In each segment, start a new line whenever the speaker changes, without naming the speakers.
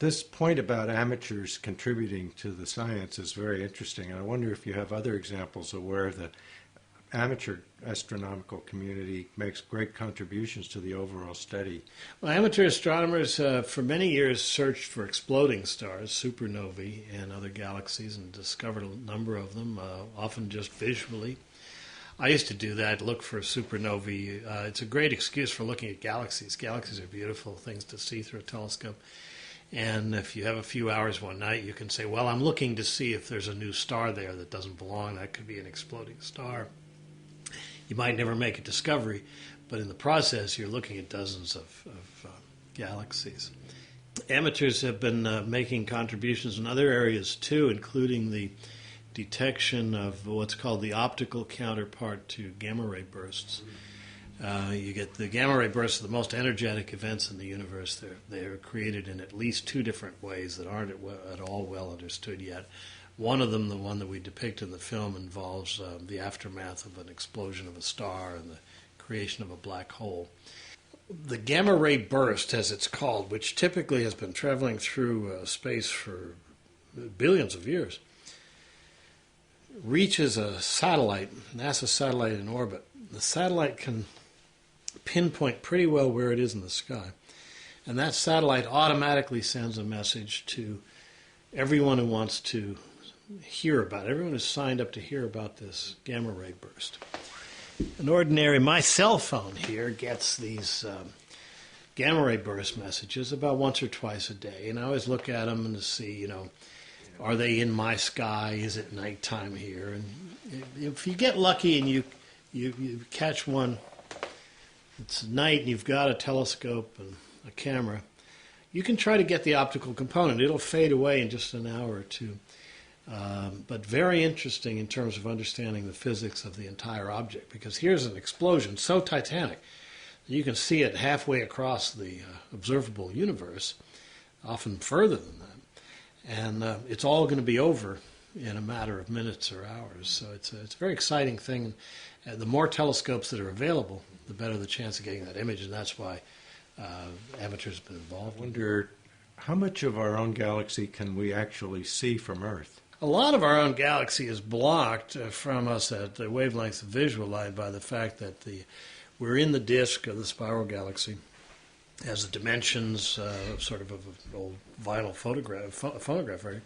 This point about amateurs contributing to the science is very interesting, and I wonder if you have other examples of where the amateur astronomical community makes great contributions to the overall study.
Well, amateur astronomers for many years searched for exploding stars, supernovae, and other galaxies, and discovered a number of them, often just visually. I used to do that, look for supernovae. It's a great excuse for looking at galaxies. Galaxies are beautiful things to see through a telescope. And if you have a few hours one night, you can say, well, I'm looking to see if there's a new star there that doesn't belong. That could be an exploding star. You might never make a discovery, but in the process, you're looking at dozens of galaxies. Amateurs have been making contributions in other areas, too, including the detection of what's called the optical counterpart to gamma ray bursts. You get the gamma ray bursts are the most energetic events in the universe. They're created in at least two different ways that aren't at all well understood yet. One of them, the one that we depict in the film, involves the aftermath of an explosion of a star and the creation of a black hole. The gamma ray burst, as it's called, which typically has been traveling through space for billions of years, reaches a satellite, NASA satellite in orbit. The satellite can pinpoint pretty well where it is in the sky, and that satellite automatically sends a message to everyone who wants to hear about it. Everyone who's signed up to hear about this gamma ray burst. My cell phone here gets these gamma ray burst messages about once or twice a day, and I always look at them and to see, are they in my sky? Is it nighttime here? And if you get lucky and you catch one, it's night and you've got a telescope and a camera, you can try to get the optical component. It'll fade away in just an hour or two. But very interesting in terms of understanding the physics of the entire object, because here's an explosion so titanic that you can see it halfway across the observable universe, often further than that. And it's all going to be over in a matter of minutes or hours. So it's a very exciting thing. And the more telescopes that are available, the better the chance of getting that image, and that's why amateurs have been involved.
I wonder, how much of our own galaxy can we actually see from Earth?
A lot of our own galaxy is blocked from us at the wavelength of visual light by the fact that we're in the disk of the spiral galaxy. It has the dimensions sort of an old vinyl phonograph. Right?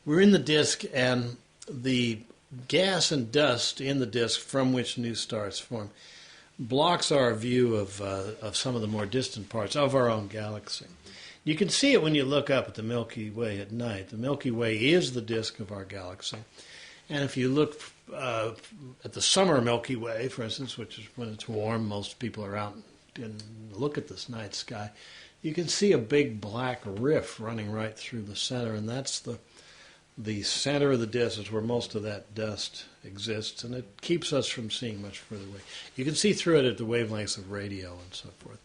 We're in the disk, and the gas and dust in the disk from which new stars form blocks our view of some of the more distant parts of our own galaxy. You can see it when you look up at the Milky Way at night. The Milky Way is the disk of our galaxy. And if you look at the summer Milky Way, for instance, which is when it's warm, most people are out and look at this night sky, you can see a big black rift running right through the center, and that's the center of the disk is where most of that dust exists, and it keeps us from seeing much further away. You can see through it at the wavelengths of radio and so forth.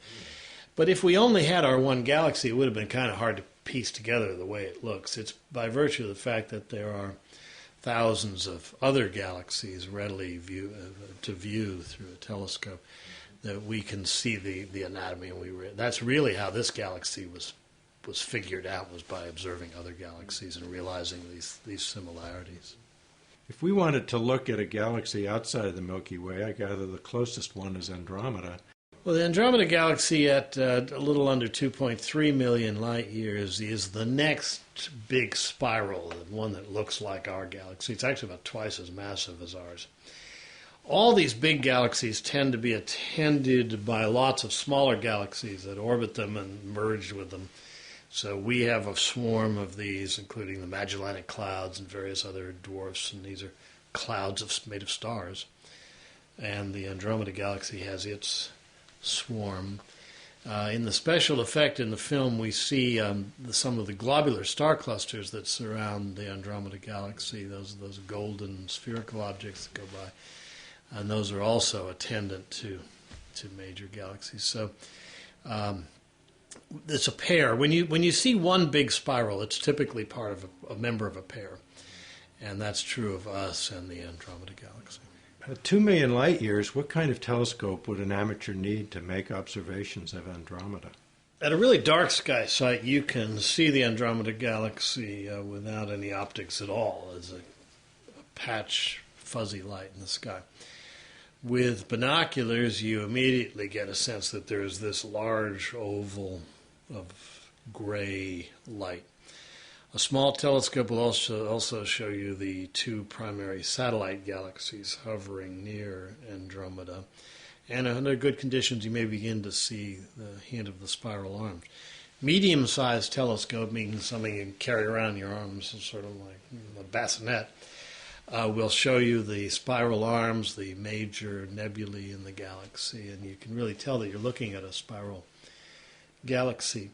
But if we only had our one galaxy, it would have been kind of hard to piece together the way it looks. It's by virtue of the fact that there are thousands of other galaxies readily to view through a telescope that we can see the anatomy. And that's really how this galaxy was figured out, was by observing other galaxies and realizing these similarities.
If we wanted to look at a galaxy outside of the Milky Way, I gather the closest one is Andromeda.
Well, the Andromeda Galaxy at a little under 2.3 million light years is the next big spiral, the one that looks like our galaxy. It's actually about twice as massive as ours. All these big galaxies tend to be attended by lots of smaller galaxies that orbit them and merge with them. So we have a swarm of these, including the Magellanic Clouds and various other dwarfs, and these are clouds made of stars. And the Andromeda Galaxy has its swarm. In the special effect in the film, we see some of the globular star clusters that surround the Andromeda Galaxy, those golden spherical objects that go by. And those are also attendant to major galaxies. So it's a pair. When you see one big spiral, it's typically part of a member of a pair. And that's true of us and the Andromeda Galaxy.
At 2 million light years, what kind of telescope would an amateur need to make observations of Andromeda?
At a really dark sky site, you can see the Andromeda Galaxy without any optics at all, as a patch, fuzzy light in the sky. With binoculars, you immediately get a sense that there is this large oval of gray light. A small telescope will also show you the two primary satellite galaxies hovering near Andromeda. And under good conditions, you may begin to see the hint of the spiral arms. Medium-sized telescope, means something you can carry around your arms, sort of like a bassinet, will show you the spiral arms, the major nebulae in the galaxy, and you can really tell that you're looking at a spiral galaxy.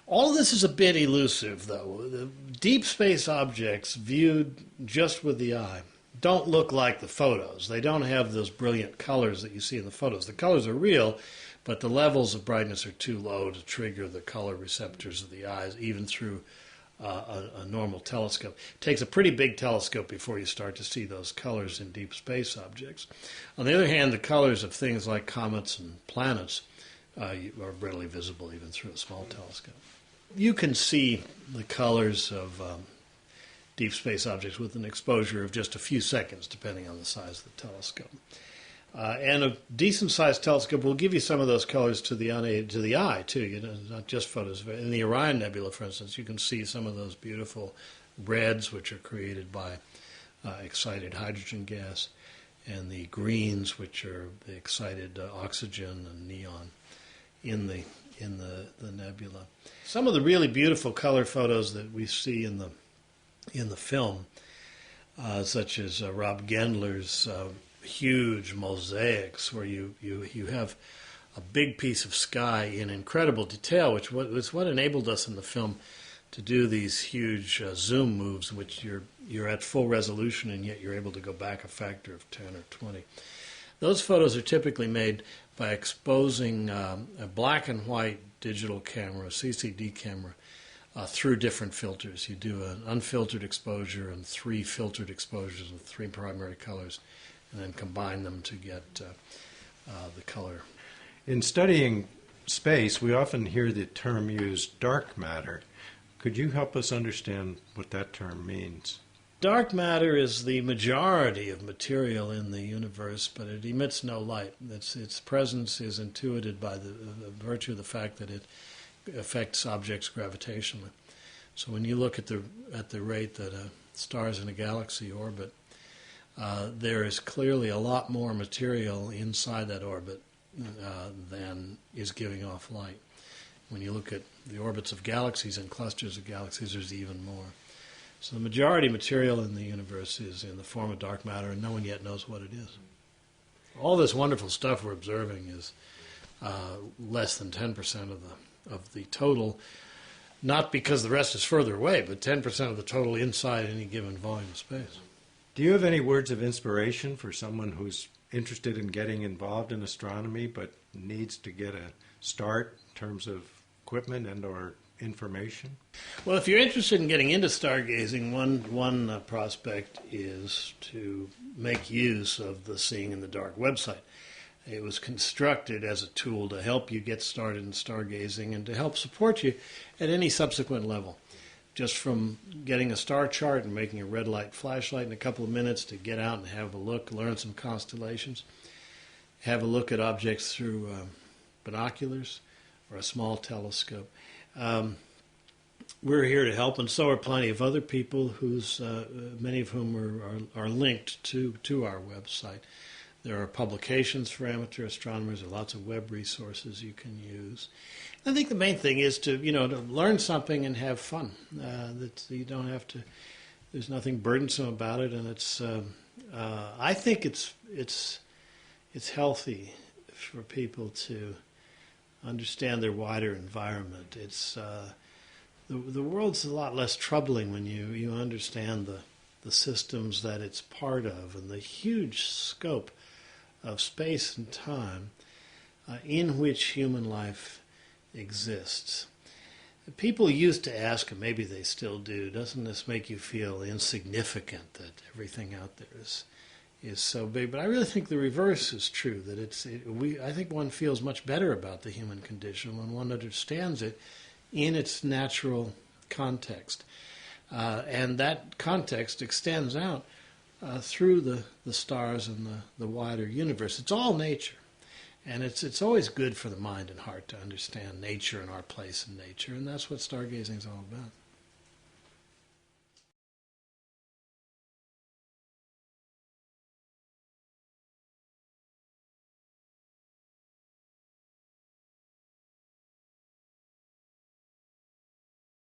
All of this is a bit elusive, though. The deep space objects viewed just with the eye don't look like the photos. They don't have those brilliant colors that you see in the photos. The colors are real, but the levels of brightness are too low to trigger the color receptors of the eyes, even through a normal telescope. It takes a pretty big telescope before you start to see those colors in deep space objects. On the other hand, the colors of things like comets and planets are readily visible even through a small telescope. You can see the colors of deep space objects with an exposure of just a few seconds, depending on the size of the telescope. And a decent-sized telescope will give you some of those colors to the eye, too. You know, not just photos. In the Orion Nebula, for instance, you can see some of those beautiful reds, which are created by excited hydrogen gas, and the greens, which are the excited oxygen and neon in the nebula. Some of the really beautiful color photos that we see in the film, such as Rob Gendler's huge mosaics, where you have a big piece of sky in incredible detail, which was what enabled us in the film to do these huge zoom moves, in which you're at full resolution and yet you're able to go back a factor of 10 or 20. Those photos are typically made by exposing a black and white digital camera, CCD camera, through different filters. You do an unfiltered exposure and 3 filtered exposures with 3 primary colors, and then combine them to get the color.
In studying space, we often hear the term used, dark matter. Could you help us understand what that term means?
Dark matter is the majority of material in the universe, but it emits no light. Its presence is intuited by the virtue of the fact that it affects objects gravitationally. So when you look at the rate that stars in a galaxy orbit, there is clearly a lot more material inside that orbit than is giving off light. When you look at the orbits of galaxies and clusters of galaxies, there's even more. So the majority material in the universe is in the form of dark matter, and no one yet knows what it is. All this wonderful stuff we're observing is less than 10% of the total, not because the rest is further away, but 10% of the total inside any given volume of space.
Do you have any words of inspiration for someone who's interested in getting involved in astronomy but needs to get a start in terms of equipment and or information?
Well, if you're interested in getting into stargazing, one prospect is to make use of the Seeing in the Dark website. It was constructed as a tool to help you get started in stargazing and to help support you at any subsequent level. Just from getting a star chart and making a red light flashlight in a couple of minutes to get out and have a look, learn some constellations, have a look at objects through binoculars or a small telescope. We're here to help, and so are plenty of other people many of whom are linked to our website. There are publications for amateur astronomers. There are lots of web resources you can use. I think the main thing is to learn something and have fun. That you don't have to. There's nothing burdensome about it, and it's. I think it's healthy for people to understand their wider environment. It's the world's a lot less troubling when you understand the systems that it's part of and the huge scope of space and time in which human life exists. People used to ask, and maybe they still do, doesn't this make you feel insignificant, that everything out there is so big. But I really think the reverse is true. That I think one feels much better about the human condition when one understands it in its natural context, and that context extends out through the stars and the wider universe. It's all nature, and it's always good for the mind and heart to understand nature and our place in nature, and that's what stargazing is all about.